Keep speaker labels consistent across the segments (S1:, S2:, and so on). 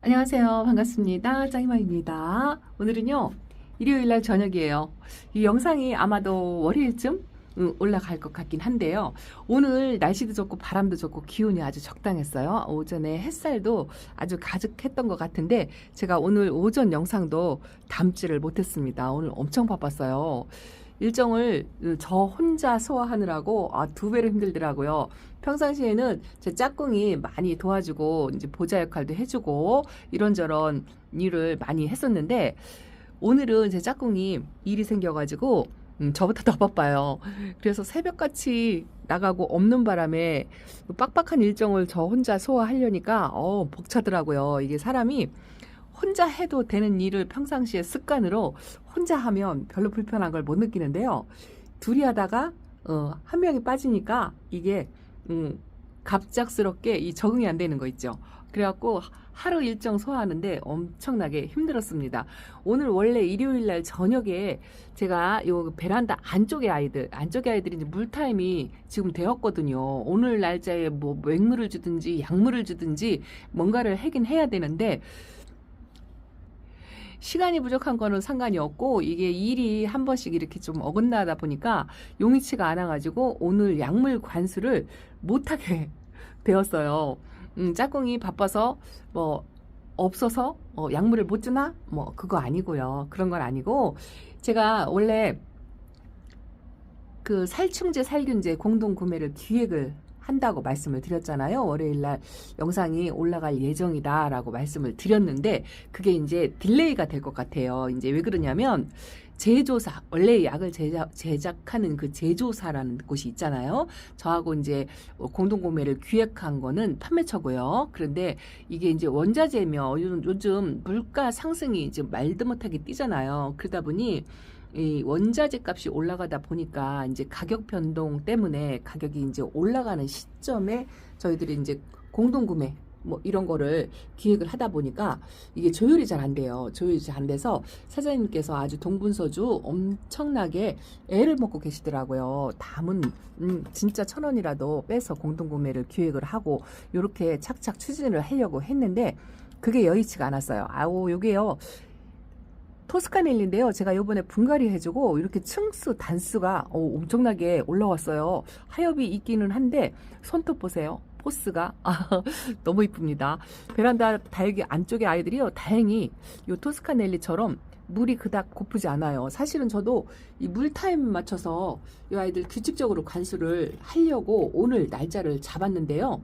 S1: 안녕하세요. 반갑습니다. 짱이마입니다. 오늘은요, 일요일날 저녁이에요. 이 영상이 아마도 월요일쯤 올라갈 것 같긴 한데요. 오늘 날씨도 좋고 바람도 좋고 기온이 아주 적당했어요. 오전에 햇살도 아주 가득했던 것 같은데 제가 오늘 오전 영상도 담지를 못했습니다. 오늘 엄청 바빴어요. 일정을 저 혼자 소화하느라고 두 배로 힘들더라고요. 평상시에는 제 짝꿍이 많이 도와주고 이제 보좌 역할도 해주고 이런저런 일을 많이 했었는데 오늘은 제 짝꿍이 일이 생겨가지고 저보다 더 바빠요. 그래서 새벽같이 나가고 없는 바람에 빡빡한 일정을 저 혼자 소화하려니까 벅차더라고요. 이게 사람이 혼자 해도 되는 일을 평상시에 습관으로 혼자 하면 별로 불편한 걸 못 느끼는데요. 둘이 하다가 한 명이 빠지니까 이게 갑작스럽게 이 적응이 안 되는 거 있죠. 그래갖고 하루 일정 소화하는데 엄청나게 힘들었습니다. 오늘 원래 일요일 날 저녁에 제가 요 베란다 안쪽에 아이들이 이제 물타임이 지금 되었거든요. 오늘 날짜에 뭐 맹물을 주든지 약물을 주든지 뭔가를 하긴 해야 되는데 시간이 부족한 거는 상관이 없고 이게 일이 한 번씩 이렇게 좀 어긋나다 보니까 용이치가 않아가지고 오늘 약물 관수를 못하게 되었어요. 짝꿍이 바빠서 뭐 없어서 약물을 못 주나? 뭐 그거 아니고요. 그런 건 아니고 제가 원래 그 살충제 살균제 공동 구매를 기획을 한다고 말씀을 드렸잖아요. 월요일날 영상이 올라갈 예정이다라고 말씀을 드렸는데 그게 이제 딜레이가 될 것 같아요. 이제 왜 그러냐면 제조사, 원래 약을 제작하는 그 제조사라는 곳이 있잖아요. 저하고 이제 공동 구매를 기획한 거는 판매처고요. 그런데 이게 이제 원자재며 요즘 물가 상승이 이제 말도 못하게 뛰잖아요. 그러다 보니 이 원자재 값이 올라가다 보니까 이제 가격 변동 때문에 가격이 이제 올라가는 시점에 저희들이 이제 공동구매 뭐 이런 거를 기획을 하다 보니까 이게 조율이 잘 안 돼요. 조율이 잘 안 돼서 사장님께서 아주 동분서주 엄청나게 애를 먹고 계시더라고요. 담은 진짜 1,000원이라도 빼서 공동구매를 기획을 하고 이렇게 착착 추진을 하려고 했는데 그게 여의치가 않았어요. 요게요. 토스카넬리인데요. 제가 요번에 분갈이 해주고 이렇게 층수 단수가 엄청나게 올라왔어요. 하엽이 있기는 한데 손톱 보세요. 포스가 너무 이쁩니다. 베란다 다육이 안쪽에 아이들이요. 다행히 요 토스카넬리처럼 물이 그닥 고프지 않아요. 사실은 저도 이 물타임 맞춰서 이 아이들 규칙적으로 관수를 하려고 오늘 날짜를 잡았는데요.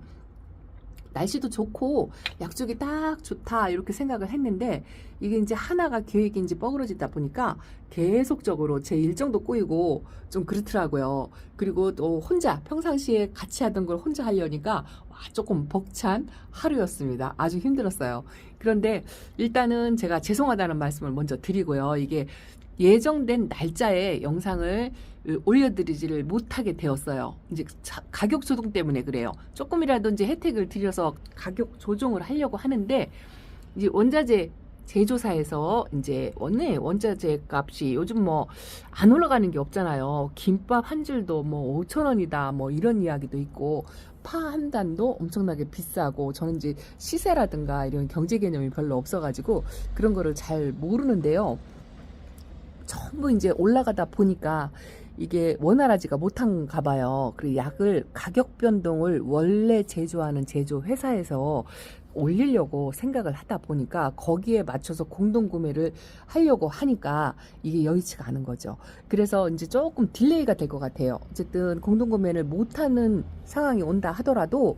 S1: 날씨도 좋고 약속이 딱 좋다 이렇게 생각을 했는데 이게 이제 하나가 계획인지 뻐그러지다 보니까 계속적으로 제 일정도 꼬이고 좀 그렇더라고요. 그리고 또 혼자 평상시에 같이 하던 걸 혼자 하려니까 조금 벅찬 하루였습니다. 아주 힘들었어요. 그런데 일단은 제가 죄송하다는 말씀을 먼저 드리고요. 이게 예정된 날짜에 영상을 올려드리지를 못하게 되었어요. 이제 가격 조정 때문에 그래요. 조금이라도 이제 혜택을 드려서 가격 조정을 하려고 하는데 이제 원자재 제조사에서 이제 원자재 값이 요즘 뭐 안 올라가는 게 없잖아요. 김밥 한 줄도 뭐 5,000원이다 뭐 이런 이야기도 있고 파 한 단도 엄청나게 비싸고 저는 이제 시세라든가 이런 경제 개념이 별로 없어가지고 그런 거를 잘 모르는데요. 전부 이제 올라가다 보니까 이게 원활하지가 못한가 봐요. 그리고 약을 가격 변동을 원래 제조하는 제조 회사에서 올리려고 생각을 하다 보니까 거기에 맞춰서 공동 구매를 하려고 하니까 이게 여의치가 않은 거죠. 그래서 이제 조금 딜레이가 될 것 같아요. 어쨌든 공동 구매를 못하는 상황이 온다 하더라도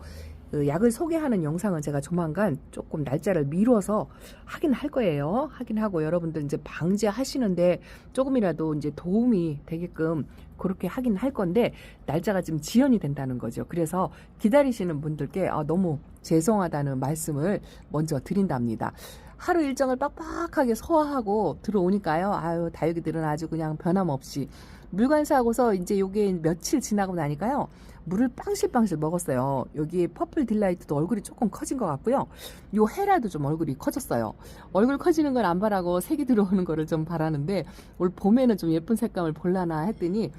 S1: 그 약을 소개하는 영상은 제가 조만간 조금 날짜를 미뤄서 하긴 할 거예요. 하긴 하고 여러분들 이제 방제하시는데 조금이라도 이제 도움이 되게끔 그렇게 하긴 할 건데 날짜가 지금 지연이 된다는 거죠. 그래서 기다리시는 분들께 너무 죄송하다는 말씀을 먼저 드린답니다. 하루 일정을 빡빡하게 소화하고 들어오니까요. 다육이들은 아주 그냥 변함없이 물관사하고서 이제 요게 며칠 지나고 나니까요. 물을 빵실빵실 먹었어요. 여기 퍼플 딜라이트도 얼굴이 조금 커진 것 같고요. 요 헤라도 좀 얼굴이 커졌어요. 얼굴 커지는 걸 안 바라고 색이 들어오는 거를 좀 바라는데 올 봄에는 좀 예쁜 색감을 볼라나 했더니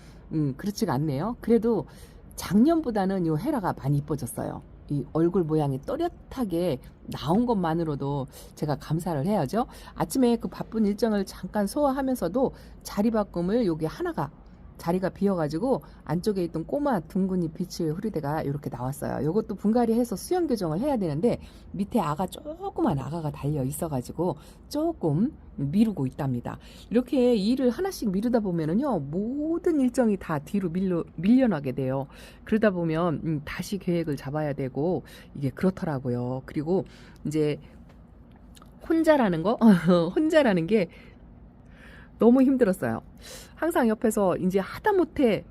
S1: 그렇지가 않네요. 그래도 작년보다는 요 헤라가 많이 이뻐졌어요. 이 얼굴 모양이 또렷하게 나온 것만으로도 제가 감사를 해야죠. 아침에 그 바쁜 일정을 잠깐 소화하면서도 자리 바꿈을 여기 하나가 자리가 비어가지고 안쪽에 있던 꼬마 둥근이 빛을 후리대가 이렇게 나왔어요. 이것도 분갈이 해서 수영 교정을 해야 되는데 밑에 조그만 아가가 달려 있어가지고 조금 미루고 있답니다. 이렇게 일을 하나씩 미루다 보면은요, 모든 일정이 다 뒤로 밀려나게 돼요. 그러다 보면 다시 계획을 잡아야 되고 이게 그렇더라고요. 그리고 이제 혼자라는 거 혼자라는 게 너무 힘들었어요. 항상 옆에서 이제 하다못해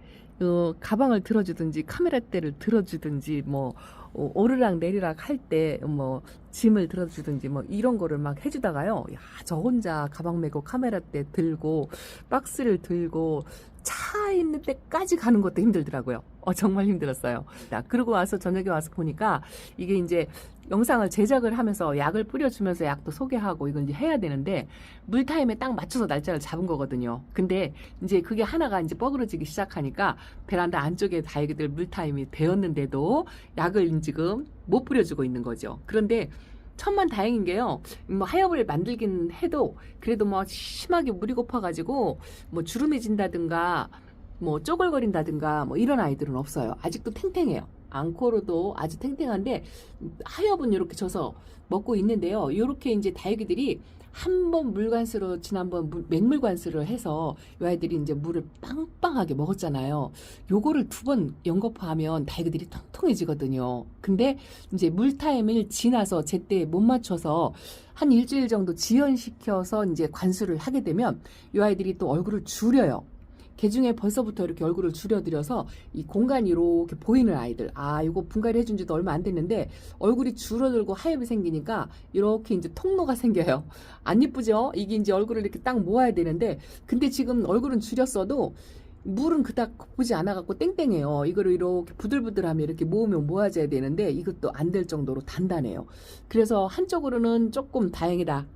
S1: 가방을 들어주든지 카메라대를 들어주든지 뭐 오르락 내리락 할 때 뭐 짐을 들어주든지 뭐 이런 거를 막 해주다가요. 야, 저 혼자 가방 메고 카메라대 들고 박스를 들고 차에 있는 데까지 가는 것도 힘들더라고요. 정말 힘들었어요. 그러고 와서 저녁에 와서 보니까 이게 이제 영상을 제작을 하면서 약을 뿌려주면서 약도 소개하고 이걸 이제 해야 되는데 물타임에 딱 맞춰서 날짜를 잡은 거거든요. 근데 이제 그게 하나가 이제 뻐그러지기 시작하니까 베란다 안쪽에 다육이들 물타임이 되었는데도 약을 지금 못 뿌려주고 있는 거죠. 그런데 천만 다행인 게요. 뭐 하엽을 만들긴 해도 그래도 뭐 심하게 물이 고파가지고 뭐 주름이 진다든가 뭐 쪼글거린다든가 뭐 이런 아이들은 없어요. 아직도 탱탱해요. 앙코르도 아주 탱탱한데 하엽은 이렇게 져서 먹고 있는데요. 이렇게 이제 다육이들이 한 번 물관수로 지난번 맹물관수를 해서 이 아이들이 이제 물을 빵빵하게 먹었잖아요. 요거를 2번 연거푸하면 다육이들이 통통해지거든요. 근데 이제 물타임을 지나서 제때 못 맞춰서 한 일주일 정도 지연시켜서 이제 관수를 하게 되면 이 아이들이 또 얼굴을 줄여요. 개중에 벌써부터 이렇게 얼굴을 줄여드려서 이 공간이 이렇게 보이는 아이들, 이거 분갈이 해준 지도 얼마 안 됐는데 얼굴이 줄어들고 하엽이 생기니까 이렇게 이제 통로가 생겨요. 안 이쁘죠? 이게 이제 얼굴을 이렇게 딱 모아야 되는데 근데 지금 얼굴은 줄였어도 물은 그닥 고프지 않아갖고 땡땡해요. 이거를 이렇게 부들부들하면 이렇게 모으면 모아져야 되는데 이것도 안 될 정도로 단단해요. 그래서 한쪽으로는 조금 다행이다.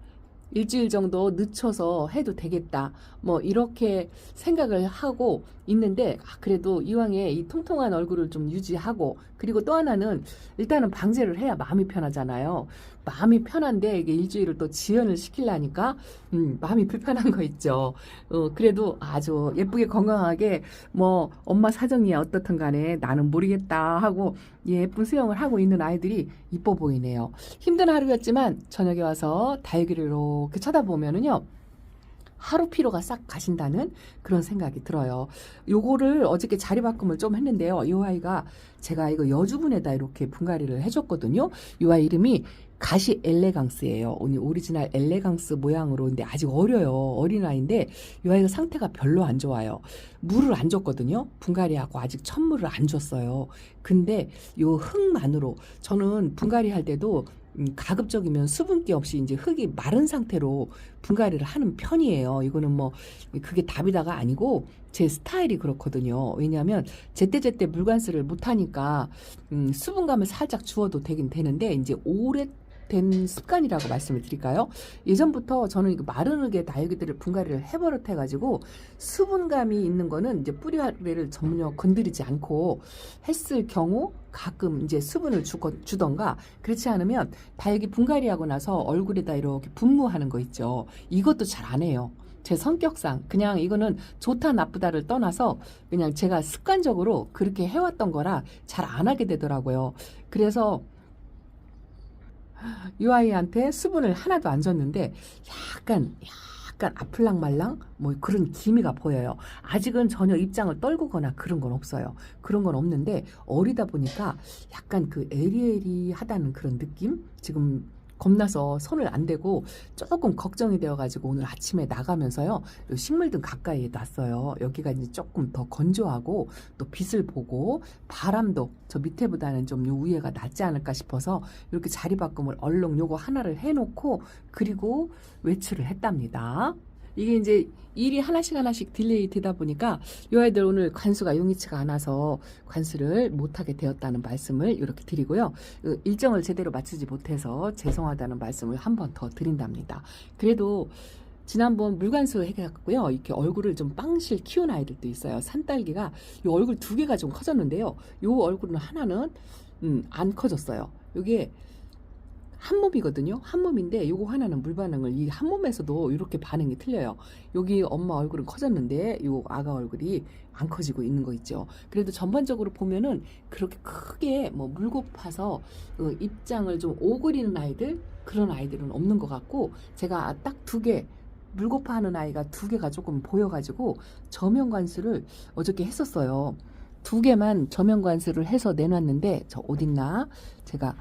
S1: 일주일 정도 늦춰서 해도 되겠다. 뭐 이렇게 생각을 하고 있는데 그래도 이왕에 이 통통한 얼굴을 좀 유지하고 그리고 또 하나는 일단은 방제를 해야 마음이 편하잖아요. 마음이 편한데 이게 일주일을 또 지연을 시키려니까 마음이 불편한 거 있죠. 그래도 아주 예쁘게 건강하게 뭐 엄마 사정이야 어떻든 간에 나는 모르겠다 하고 예쁜 수영을 하고 있는 아이들이 이뻐 보이네요. 힘든 하루였지만 저녁에 와서 다육이를 이렇게 쳐다보면은요. 하루 피로가 싹 가신다는 그런 생각이 들어요. 요거를 어저께 자리 바꿈을 좀 했는데요. 이 아이가 제가 이거 여주분에다 이렇게 분갈이를 해줬거든요. 이 아이 이름이 가시 엘레강스예요. 오리지널 엘레강스 모양으로. 근데 아직 어려요. 어린 아이인데 이 아이가 상태가 별로 안 좋아요. 물을 안 줬거든요. 분갈이하고 아직 첫물을 안 줬어요. 근데 요 흙만으로 저는 분갈이 할 때도 가급적이면 수분기 없이 이제 흙이 마른 상태로 분갈이를 하는 편이에요. 이거는 뭐 그게 답이다가 아니고 제 스타일이 그렇거든요. 왜냐하면 제때제때 물관수를 못하니까 수분감을 살짝 주어도 되긴 되는데 이제 오래된 습관이라고 말씀을 드릴까요? 예전부터 저는 이거 마른 흙에 다육이들을 분갈이를 해버릇해가지고 수분감이 있는 거는 이제 뿌리아래를 전혀 건드리지 않고 했을 경우 가끔 이제 수분을 주던가 그렇지 않으면 다육이 분갈이하고 나서 얼굴에다 이렇게 분무하는 거 있죠. 이것도 잘 안 해요. 제 성격상 그냥 이거는 좋다 나쁘다를 떠나서 그냥 제가 습관적으로 그렇게 해왔던 거라 잘 안 하게 되더라고요. 그래서 이 아이한테 수분을 하나도 안 줬는데 약간 아플랑말랑 뭐 그런 기미가 보여요. 아직은 전혀 입장을 떨구거나 그런 건 없어요. 그런 건 없는데 어리다 보니까 약간 그 에리에리하다는 그런 느낌? 지금 겁나서 손을 안 대고 조금 걱정이 되어가지고 오늘 아침에 나가면서요. 식물등 가까이에 놨어요. 여기가 이제 조금 더 건조하고 또 빛을 보고 바람도 저 밑에보다는 좀 요 위에가 낫지 않을까 싶어서 이렇게 자리 바꿈을 얼른 요거 하나를 해놓고 그리고 외출을 했답니다. 이게 이제 일이 하나씩 딜레이 되다 보니까 이 아이들 오늘 관수가 용이치가 않아서 관수를 못하게 되었다는 말씀을 이렇게 드리고요. 일정을 제대로 맞추지 못해서 죄송하다는 말씀을 한 번 더 드린답니다. 그래도 지난번 물관수 해갖고요. 이렇게 얼굴을 좀 빵실 키운 아이들도 있어요. 산딸기가 이 얼굴 2개가 좀 커졌는데요. 이 얼굴은 하나는 안 커졌어요. 이게 한 몸이거든요. 한 몸인데 요거 하나는 물 반응을 이 한 몸에서도 이렇게 반응이 틀려요. 여기 엄마 얼굴은 커졌는데 요 아가 얼굴이 안 커지고 있는 거 있죠. 그래도 전반적으로 보면은 그렇게 크게 뭐 물고파서 입장을 좀 오그리는 아이들 그런 아이들은 없는 것 같고 제가 딱 두 개 물고파하는 아이가 두 개가 조금 보여가지고 저면 관수를 어저께 했었어요. 두 개만 저면 관수를 해서 내놨는데 저 어딨나 제가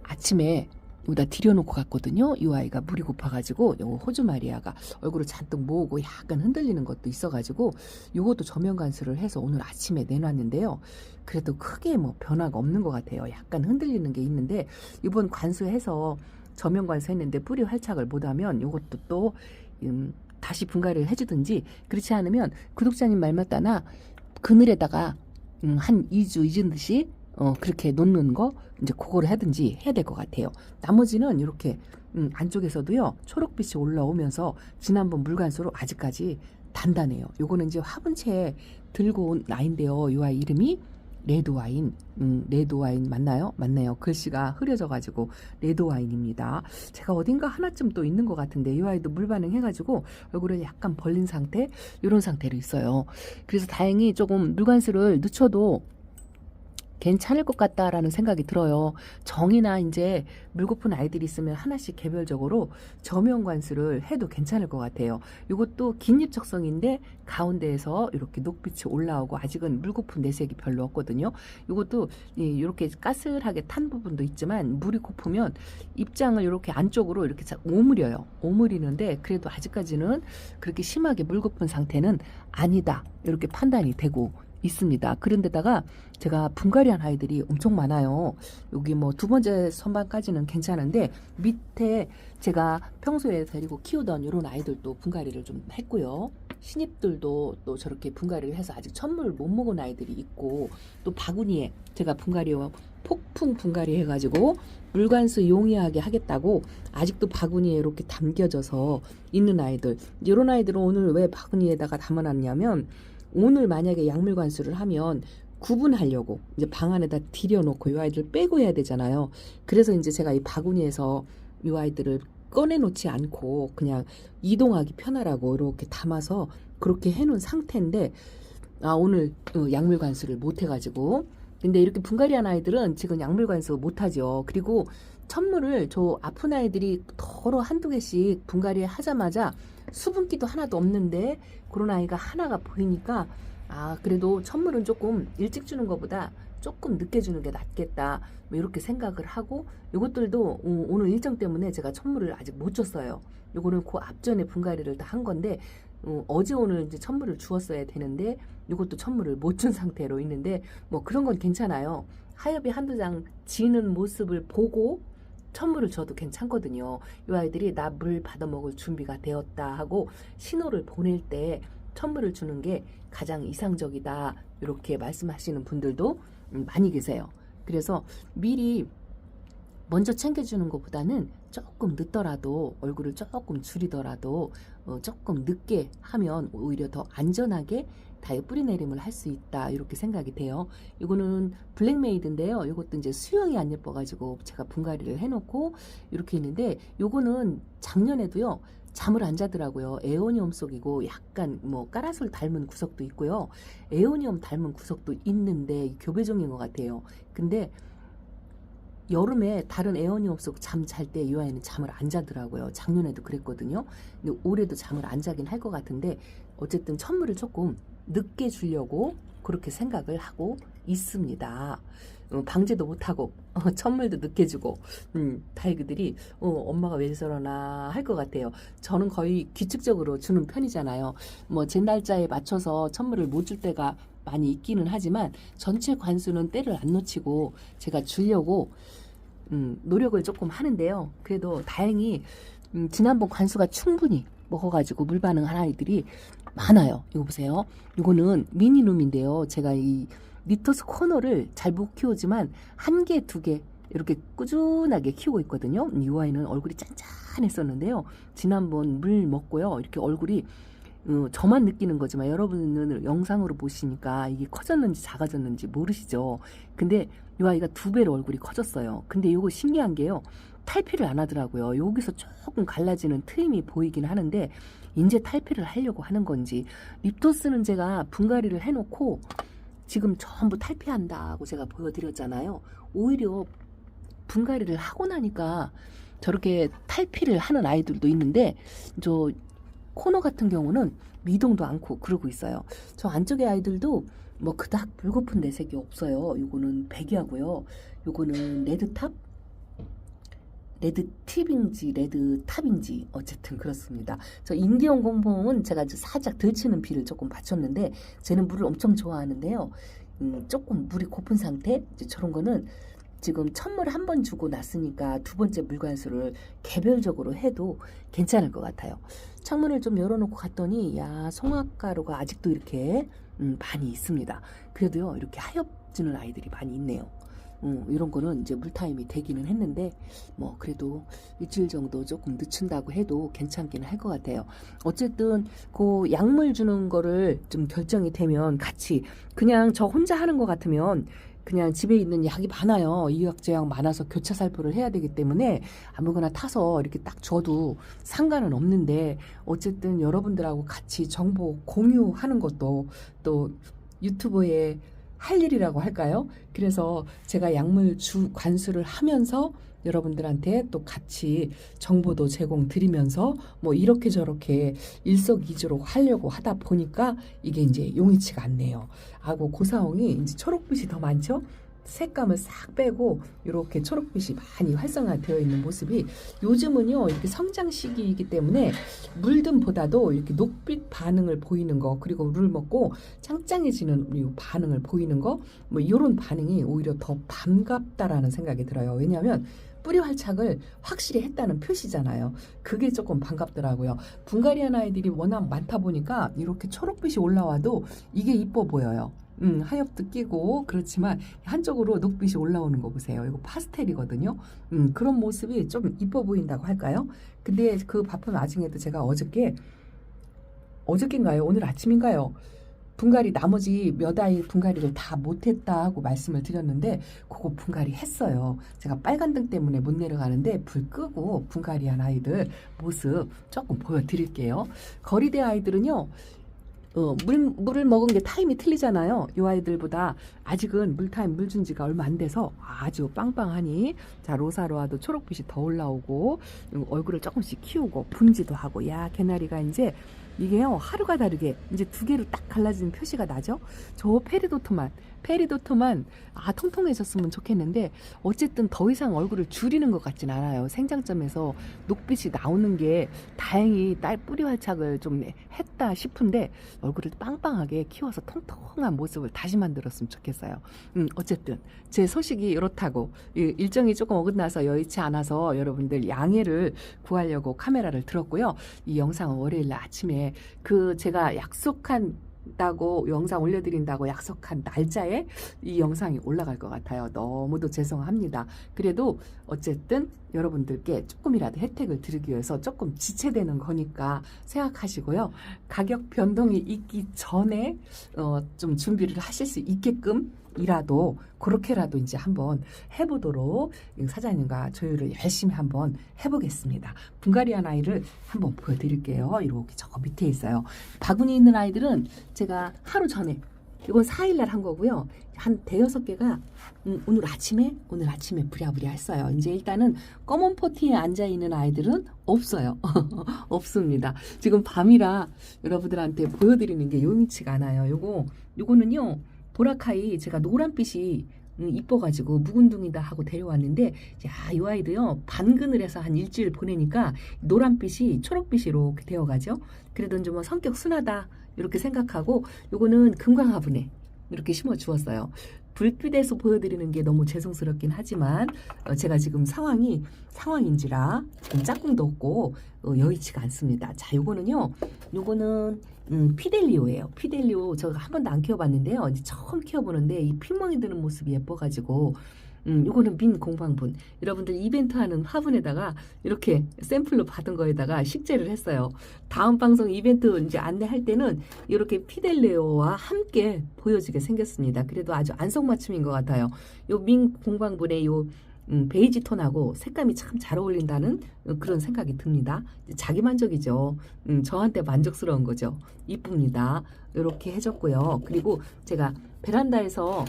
S1: 아침에 여기다 들여놓고 갔거든요. 이 아이가 물이 고파가지고 요 호주 마리아가 얼굴을 잔뜩 모으고 약간 흔들리는 것도 있어가지고 요것도 저면 관수를 해서 오늘 아침에 내놨는데요. 그래도 크게 뭐 변화가 없는 것 같아요. 약간 흔들리는 게 있는데 이번 관수해서 저면 관수했는데 뿌리 활착을 못하면 요것도 또 다시 분갈이를 해주든지 그렇지 않으면 구독자님 말 맞다나 그늘에다가 한 2주 잊은 듯이 그렇게 놓는 거 이제 그거를 하든지 해야 될 것 같아요. 나머지는 이렇게 안쪽에서도요 초록빛이 올라오면서 지난번 물관수로 아직까지 단단해요. 요거는 이제 화분채에 들고 온 아이인데요. 요 아이 이름이 레드와인, 레드와인 맞나요? 맞네요. 글씨가 흐려져가지고 레드와인입니다. 제가 어딘가 하나쯤 또 있는 것 같은데 이 아이도 물 반응해가지고 얼굴을 약간 벌린 상태, 이런 상태로 있어요. 그래서 다행히 조금 물관수를 늦춰도 괜찮을 것 같다라는 생각이 들어요. 정이나 이제 물고픈 아이들이 있으면 하나씩 개별적으로 저면 관수를 해도 괜찮을 것 같아요. 이것도 긴 잎 적성인데 가운데에서 이렇게 녹빛이 올라오고 아직은 물고픈 내색이 별로 없거든요. 이것도 이렇게 까슬하게 탄 부분도 있지만 물이 고프면 입장을 이렇게 안쪽으로 이렇게 오므려요. 오므리는데 그래도 아직까지는 그렇게 심하게 물고픈 상태는 아니다. 이렇게 판단이 되고 있습니다. 그런데다가 제가 분갈이한 아이들이 엄청 많아요. 여기 뭐 두 번째 선반까지는 괜찮은데 밑에 제가 평소에 데리고 키우던 이런 아이들도 분갈이를 좀 했고요. 신입들도 또 저렇게 분갈이를 해서 아직 천물 못 먹은 아이들이 있고 또 바구니에 제가 분갈이와 폭풍 분갈이 해가지고 물관수 용이하게 하겠다고 아직도 바구니에 이렇게 담겨져서 있는 아이들 이런 아이들은 오늘 왜 바구니에다가 담아놨냐면 오늘 만약에 약물 관수를 하면 구분하려고 이제 방 안에다 들여놓고 이 아이들 빼고 해야 되잖아요. 그래서 이제 제가 이 바구니에서 이 아이들을 꺼내놓지 않고 그냥 이동하기 편하라고 이렇게 담아서 그렇게 해놓은 상태인데 오늘 약물 관수를 못 해가지고 근데 이렇게 분갈이한 아이들은 지금 약물 관수 못 하죠. 그리고 천물을 저 아픈 아이들이 더러 한두 개씩 분갈이 하자마자 수분기도 하나도 없는데 그런 아이가 하나가 보이니까 그래도 천물은 조금 일찍 주는 것보다 조금 늦게 주는 게 낫겠다 뭐 이렇게 생각을 하고 이것들도 오늘 일정 때문에 제가 천물을 아직 못 줬어요. 요거는 그 앞전에 분갈이를 다 한 건데 어제 오늘 이제 천물을 주었어야 되는데 이것도 천물을 못 준 상태로 있는데 뭐 그런 건 괜찮아요. 하엽이 한두 장 지는 모습을 보고 천물을 줘도 괜찮거든요. 이 아이들이 나 물 받아 먹을 준비가 되었다 하고 신호를 보낼 때 천물을 주는 게 가장 이상적이다 이렇게 말씀하시는 분들도 많이 계세요. 그래서 미리 먼저 챙겨주는 것보다는 조금 늦더라도 얼굴을 조금 줄이더라도 조금 늦게 하면 오히려 더 안전하게 다이 뿌리 내림을 할 수 있다 이렇게 생각이 돼요. 이거는 블랙메이드인데요. 이것도 이제 수영이 안 예뻐가지고 제가 분갈이를 해놓고 이렇게 있는데 요거는 작년에도요 잠을 안 자더라고요. 에오니엄 속이고 약간 뭐 까라솔 닮은 구석도 있고요. 에오니엄 닮은 구석도 있는데 교배종인 것 같아요. 근데 여름에 다른 에어니엄 속 잠 잘 때 이 아이는 잠을 안 자더라고요. 작년에도 그랬거든요. 근데 올해도 잠을 안 자긴 할 것 같은데 어쨌든 천물을 조금 늦게 주려고 그렇게 생각을 하고 있습니다. 방제도 못하고 천물도 늦게 주고 다이그들이 엄마가 왜 저러나 할 것 같아요. 저는 거의 규칙적으로 주는 편이잖아요. 뭐 제 날짜에 맞춰서 천물을 못 줄 때가 많이 있기는 하지만 전체 관수는 때를 안 놓치고 제가 주려고 노력을 조금 하는데요. 그래도 다행히 지난번 관수가 충분히 먹어가지고 물 반응한 아이들이 많아요. 이거 보세요. 이거는 미니룸인데요. 제가 이 니토스 코너를 잘 못 키우지만 한 개, 두 개 이렇게 꾸준하게 키우고 있거든요. 이 아이는 얼굴이 짠짠했었는데요. 지난번 물 먹고요. 이렇게 얼굴이 저만 느끼는 거지만 여러분은 영상으로 보시니까 이게 커졌는지 작아졌는지 모르시죠. 근데 이 아이가 2배로 얼굴이 커졌어요. 근데 요거 신기한 게요. 탈피를 안 하더라고요. 여기서 조금 갈라지는 트임이 보이긴 하는데 이제 탈피를 하려고 하는 건지, 립토스는 제가 분갈이를 해놓고 지금 전부 탈피한다고 제가 보여드렸잖아요. 오히려 분갈이를 하고 나니까 저렇게 탈피를 하는 아이들도 있는데, 저 코너 같은 경우는 미동도 않고 그러고 있어요. 저 안쪽의 아이들도 뭐 그닥 불고픈 내색이 없어요. 요거는 백이하고요. 요거는 레드탑? 레드팁인지 레드탑인지 어쨌든 그렇습니다. 저 인디언 곰봉은 제가 살짝 들치는 비를 조금 받쳤는데, 쟤는 물을 엄청 좋아하는데요. 조금 물이 고픈 상태? 이제 저런 거는 지금 첫물 한 번 주고 났으니까 2번째 물관수를 개별적으로 해도 괜찮을 것 같아요. 창문을 좀 열어놓고 갔더니 야, 송화가루가 아직도 이렇게 많이 있습니다. 그래도요, 이렇게 하엽지는 아이들이 많이 있네요. 이런 거는 이제 물타임이 되기는 했는데 뭐 그래도 일주일 정도 조금 늦춘다고 해도 괜찮기는 할 것 같아요. 어쨌든 그 약물 주는 거를 좀 결정이 되면 같이, 그냥 저 혼자 하는 것 같으면 그냥 집에 있는 약이 많아요. 이약제약 많아서 교차 살포를 해야 되기 때문에 아무거나 타서 이렇게 딱 줘도 상관은 없는데, 어쨌든 여러분들하고 같이 정보 공유하는 것도 또 유튜브에 할 일이라고 할까요? 그래서 제가 약물 관수를 하면서 여러분들한테 또 같이 정보도 제공 드리면서 뭐 이렇게 저렇게 일석이조로 하려고 하다 보니까 이게 이제 용이치가 않네요. 하고 고사홍이 이제 초록빛이 더 많죠? 색감을 싹 빼고 이렇게 초록빛이 많이 활성화되어 있는 모습이, 요즘은요 이렇게 성장 시기이기 때문에 물듬보다도 이렇게 녹빛 반응을 보이는 거, 그리고 물을 먹고 짱짱해지는 이 반응을 보이는 거, 뭐 이런 반응이 오히려 더 반갑다라는 생각이 들어요. 왜냐하면 뿌리 활착을 확실히 했다는 표시잖아요. 그게 조금 반갑더라고요. 분갈이한 아이들이 워낙 많다 보니까 이렇게 초록빛이 올라와도 이게 이뻐 보여요. 하엽도 끼고 그렇지만 한쪽으로 녹빛이 올라오는 거 보세요. 이거 파스텔이거든요. 그런 모습이 좀 이뻐 보인다고 할까요? 근데 그 바쁜 와중에도 제가 어저께인가요? 오늘 아침인가요? 분갈이 나머지 몇 아이 분갈이를 다 못했다 하고 말씀을 드렸는데, 그거 분갈이 했어요. 제가 빨간 등 때문에 못 내려가는데 불 끄고 분갈이한 아이들 모습 조금 보여드릴게요. 거리대 아이들은요, 물을 먹은 게 타임이 틀리잖아요. 이 아이들보다 아직은 물 준 지가 얼마 안 돼서 아주 빵빵하니, 자, 로사로아도 초록빛이 더 올라오고 얼굴을 조금씩 키우고 분지도 하고, 야, 개나리가 이제 이게요 하루가 다르게 이제 2개로 딱 갈라지는 표시가 나죠. 저 페리도토만 통통해졌으면 좋겠는데, 어쨌든 더 이상 얼굴을 줄이는 것 같진 않아요. 생장점에서 녹빛이 나오는 게 다행히 뿌리 활착을 좀 했다 싶은데, 얼굴을 빵빵하게 키워서 통통한 모습을 다시 만들었으면 좋겠어요. 어쨌든 제 소식이 이렇다고, 일정이 조금 어긋나서 여의치 않아서 여러분들 양해를 구하려고 카메라를 들었고요. 이 영상은 월요일 날 아침에 제가 약속한다고 영상 올려드린다고 약속한 날짜에 이 영상이 올라갈 것 같아요. 너무도 죄송합니다. 그래도 어쨌든 여러분들께 조금이라도 혜택을 드리기 위해서 조금 지체되는 거니까 생각하시고요. 가격 변동이 있기 전에 좀 준비를 하실 수 있게끔 이라도 그렇게라도 이제 한번 해보도록 사장님과 조율을 열심히 한번 해보겠습니다. 분갈이한 아이를 한번 보여드릴게요. 이렇게 저 밑에 있어요. 바구니 있는 아이들은 제가 하루 전에, 이건 4일날 한 거고요. 한 5-6개가 오늘 아침에 부랴부랴 했어요. 이제 일단은 검은 포티에 앉아있는 아이들은 없어요. 없습니다. 지금 밤이라 여러분들한테 보여드리는 게 용이치가 않아요. 요거는요 보라카이, 제가 노란빛이 이뻐가지고 묵은둥이다 하고 데려왔는데, 야, 이 아이도요 반그늘에서 한 일주일 보내니까 노란빛이 초록빛이 이렇게 되어가죠. 그래도 이제 뭐 성격 순하다 이렇게 생각하고, 요거는 금광화분에 이렇게 심어 주었어요. 불빛에서 보여드리는 게 너무 죄송스럽긴 하지만 제가 지금 상황인지라 지금 짝꿍도 없고 여의치가 않습니다. 자, 요거는 피델리오예요. 피델리오 제가 한 번도 안 키워봤는데요. 이제 처음 키워보는데 이 피멍이 드는 모습이 예뻐가지고 요거는 민 공방분. 여러분들 이벤트 하는 화분에다가 이렇게 샘플로 받은 거에다가 식재를 했어요. 다음 방송 이벤트 이제 안내할 때는 이렇게 피델레오와 함께 보여지게 생겼습니다. 그래도 아주 안성맞춤인 것 같아요. 요 민 공방분의 요 베이지 톤하고 색감이 참 잘 어울린다는 그런 생각이 듭니다. 자기 만족이죠. 저한테 만족스러운 거죠. 이쁩니다. 이렇게 해줬고요. 그리고 제가 베란다에서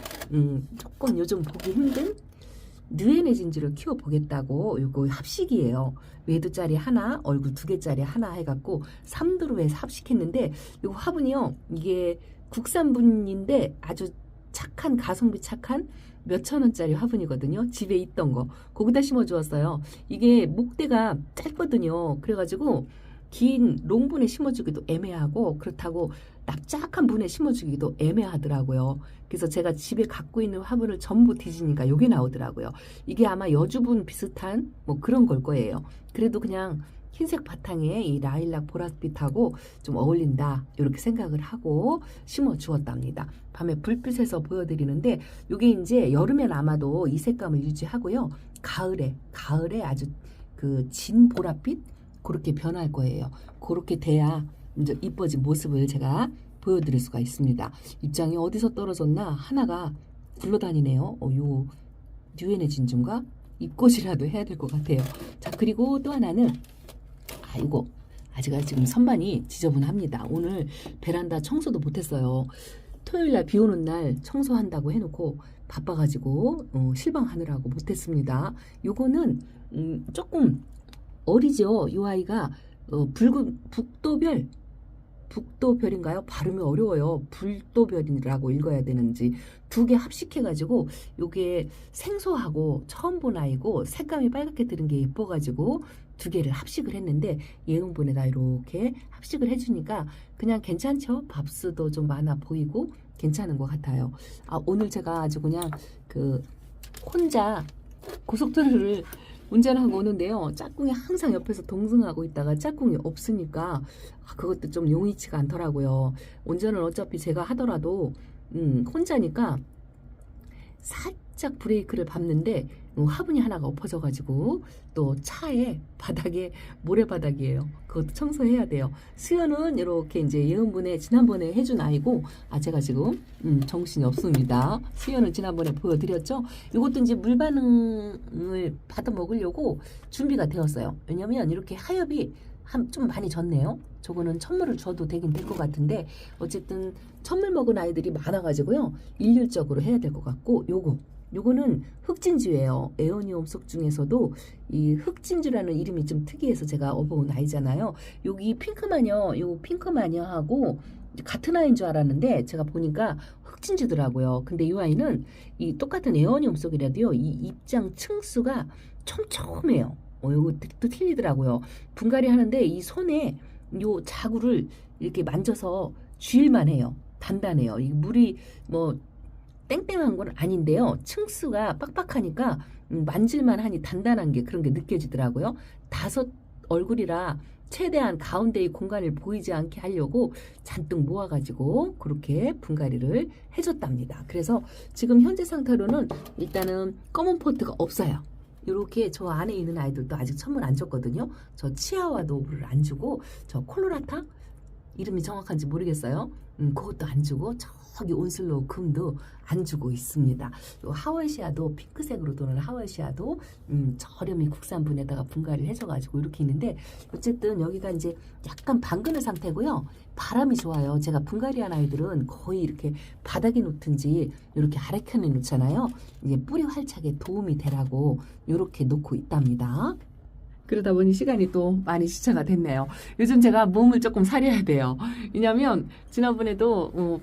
S1: 조금 요즘 보기 힘든 뉴에너진지를 키워보겠다고 요거 합식이에요. 외두짜리 하나, 얼굴 2개짜리 하나 해갖고 3두루에 합식했는데 요 화분이요. 이게 국산분인데 아주 착한 가성비 착한 몇천 원짜리 화분이거든요. 집에 있던 거. 거기다 심어 주었어요. 이게 목대가 짧거든요. 그래가지고 긴 롱분에 심어주기도 애매하고 그렇다고 납작한 분에 심어주기도 애매하더라고요. 그래서 제가 집에 갖고 있는 화분을 전부 뒤지니까 요게 나오더라고요. 이게 아마 여주분 비슷한 뭐 그런 걸 거예요. 그래도 그냥 흰색 바탕에 이 라일락 보랏빛하고 좀 어울린다 이렇게 생각을 하고 심어 주었답니다. 밤에 불빛에서 보여드리는데 이게 이제 여름엔 아마도 이 색감을 유지하고요. 가을에 아주 그 진 보랏빛 그렇게 변할 거예요. 그렇게 돼야 이제 이뻐진 모습을 제가 보여드릴 수가 있습니다. 입장이 어디서 떨어졌나 하나가 굴러다니네요. 요 뉴에너진주인가 입꽃이라도 해야 될 것 같아요. 자, 그리고 또 하나는 이거 아직 지금 선반이 지저분합니다. 오늘 베란다 청소도 못했어요. 토요일날 비 오는 날 청소한다고 해놓고 바빠가지고 실방하느라고 못했습니다. 요거는 조금 어리죠. 이 아이가 붉은 북도별인가요? 발음이 어려워요. 불도별이라고 읽어야 되는지 2개 합식해가지고 요게 생소하고 처음 본 아이고 색감이 빨갛게 들은 게 예뻐가지고 2개를 합식을 했는데 예은분에다 이렇게 합식을 해주니까 그냥 괜찮죠? 밥수도 좀 많아 보이고 괜찮은 것 같아요. 오늘 제가 아주 그냥 그 혼자 고속도로를 운전하고 오는데요. 짝꿍이 항상 옆에서 동승하고 있다가 짝꿍이 없으니까 그것도 좀 용이치가 않더라고요. 운전은 어차피 제가 하더라도 혼자니까 살짝 브레이크를 밟는데 화분이 하나가 엎어져가지고 또 차에 바닥에 모래바닥이에요. 그것도 청소해야 돼요. 수연은 이렇게 이제 예은분에 지난번에 해준 아이고 제가 지금 정신이 없습니다. 수연을 지난번에 보여드렸죠. 이것도 이제 물 반응을 받아 먹으려고 준비가 되었어요. 왜냐면 이렇게 하엽이 좀 많이 졌네요. 저거는 천물을 줘도 되긴 될 것 같은데 어쨌든 천물 먹은 아이들이 많아가지고요. 일률적으로 해야 될 것 같고 요거는 흑진주예요. 에어니움 속 중에서도 이 흑진주라는 이름이 좀 특이해서 제가 업어온 아이잖아요. 여기 핑크마녀, 요 핑크마녀하고 같은 아이인 줄 알았는데 제가 보니까 흑진주더라고요. 근데 이 아이는 이 똑같은 에어니움 속이라도요. 이 입장 층수가 촘촘해요. 요것도 틀리더라고요. 분갈이 하는데 이 손에 요 자구를 이렇게 만져서 쥘만 해요. 단단해요. 이 물이 뭐 땡땡한 건 아닌데요. 층수가 빡빡하니까 만질만 하니 단단한 게 그런 게 느껴지더라고요. 5 얼굴이라 최대한 가운데의 공간을 보이지 않게 하려고 잔뜩 모아가지고 그렇게 분갈이를 해줬답니다. 그래서 지금 현재 상태로는 일단은 검은 포트가 없어요. 이렇게 저 안에 있는 아이들도 아직 천물 안 줬거든요. 저 치아와도 물을 안 주고 저 콜로라타 이름이 정확한지 모르겠어요. 그것도 안 주고 저기 온슬로우 금도 안 주고 있습니다. 요 하월시아도 핑크색으로 도는 하월시아도 저렴이 국산분에다가 분갈이를 해줘가지고 이렇게 있는데 어쨌든 여기가 이제 약간 방그는 상태고요. 바람이 좋아요. 제가 분갈이한 아이들은 거의 이렇게 바닥에 놓든지 이렇게 아래편에 놓잖아요. 이제 뿌리 활착에 도움이 되라고 이렇게 놓고 있답니다. 그러다 보니 시간이 또 많이 지체가 됐네요. 요즘 제가 몸을 조금 사려야 돼요. 왜냐면 지난번에도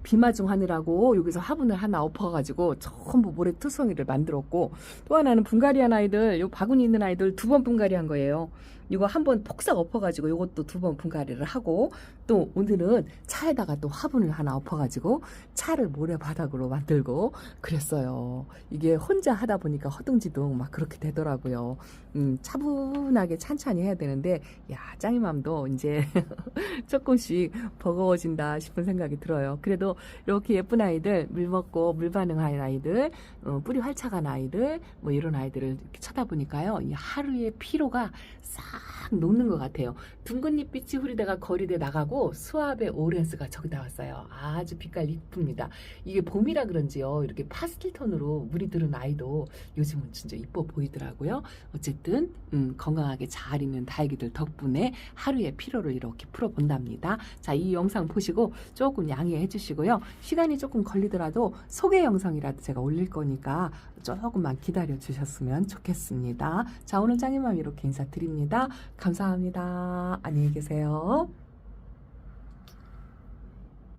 S1: 비마중 하느라고 여기서 화분을 하나 엎어가지고 전부 모래투성이를 만들었고 또 하나는 분갈이한 아이들 요 바구니 있는 아이들 2번 분갈이한 거예요. 이거 한번 폭삭 엎어가지고 이것도 2번 분갈이를 하고, 또 오늘은 차에다가 또 화분을 하나 엎어가지고 차를 모래바닥으로 만들고 그랬어요. 이게 혼자 하다 보니까 허둥지둥 막 그렇게 되더라고요. 차분하게 찬찬히 해야 되는데, 야, 짱이맘도 이제 조금씩 버거워진다 싶은 생각이 들어요. 그래도 이렇게 예쁜 아이들, 물 먹고 물 반응하는 아이들, 뿌리 활착한 아이들, 뭐 이런 아이들을 이렇게 쳐다보니까요, 이 하루의 피로가 싹 녹는 것 같아요. 둥근잎빛이 흐리다가 거리대 나가고 수압의 오렌스가 저기다 왔어요. 아주 빛깔 이쁩니다. 이게 봄이라 그런지요, 이렇게 파스텔 톤으로 물이 들은 아이도 요즘은 진짜 이뻐 보이더라고요. 어쨌든 건강하게 잘 있는 다육이들 덕분에 하루의 피로를 이렇게 풀어본답니다. 자, 이 영상 보시고 조금 양해해 주시고요. 시간이 조금 걸리더라도 소개 영상이라도 제가 올릴 거니까 조금만 기다려 주셨으면 좋겠습니다. 자, 오늘 짱이맘 이렇게 인사드립니다. 감사합니다. 안녕히 계세요.